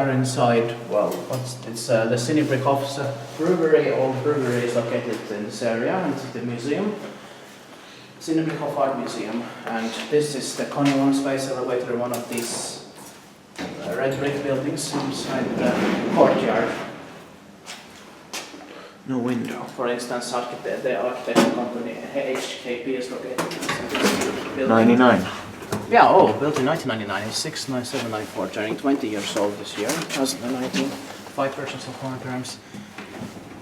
are inside, well, it's the Sinebrychoff's brewery. Old brewery is located in this area, and the museum, Sinebrychoff Art Museum. And this is the KONE Monospace elevator, one of these red brick buildings inside the courtyard. No window. For instance, the architecture company HKI FI is located in this building. 99. Yeah, oh, built in 1999, it's 69794, turning 20 years old this year, 2019. 5% of foreign terms.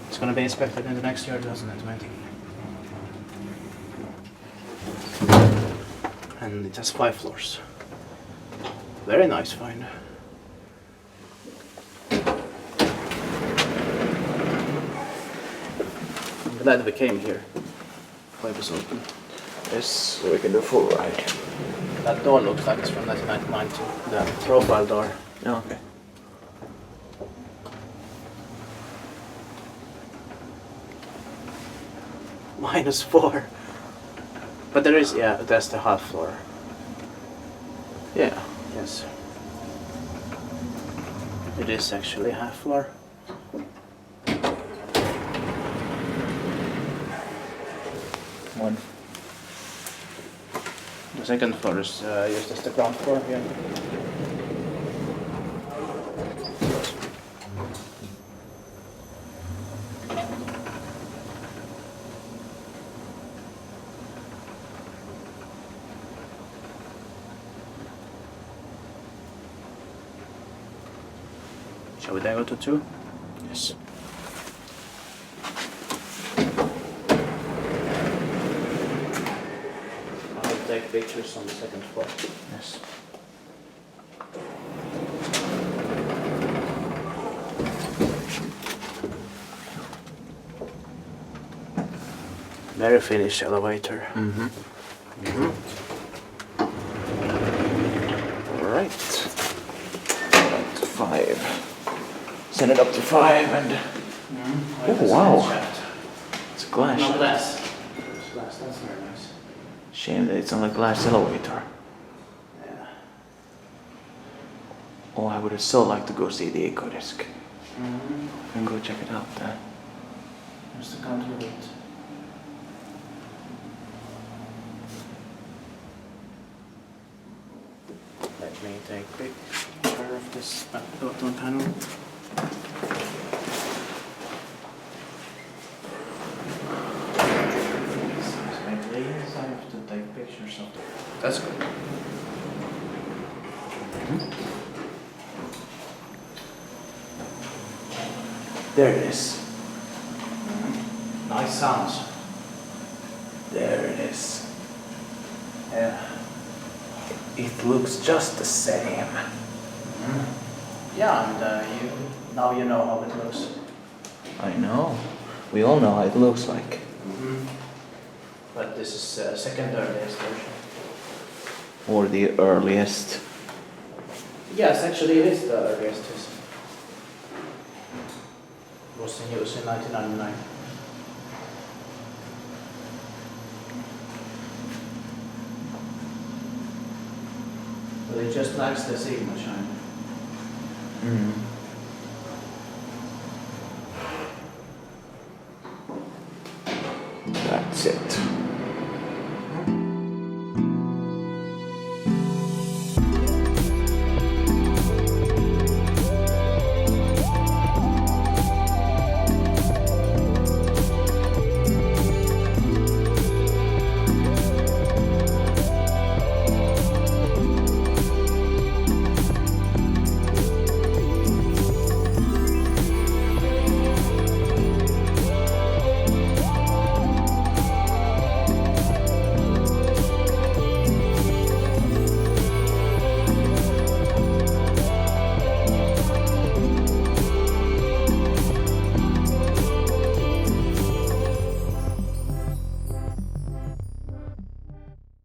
It's going to be inspected in the next year, 2020. And it has 5 floors. Very nice find. I'm glad we came here. Why was open. Yes, we can do full ride. That door looks like it's from 1999 too. The profile door. Oh, okay. -4. But there is, yeah, that's the half floor. Yeah. Yes. It is actually half floor. One. The second floor is used as the ground floor here. Shall we then go to 2? Yes. I'll take pictures on the second floor. Yes. Very finished elevator. Mm-hmm. Alright. Up to 5. Send it up to 5 and... Oh, wow. It's a glass. No glass. It's glass, that's very nice. Shame that it's on a glass elevator. Yeah. Oh, I would have so liked to go see the Ecodisc. Mm-hmm. And go check it out there. There's the counter weight. Let me take a picture of this bottom panel. Please, I have to take pictures of it. That's good. There it is. Nice sounds. There it is. Yeah. It looks just the same. Yeah, and now you know how it looks. I know. We all know how it looks like. But this is second earliest version. Or the earliest. Yes, actually it is the earliest. It was in use in 1999. But it just lacks the Sigma shine. That's it.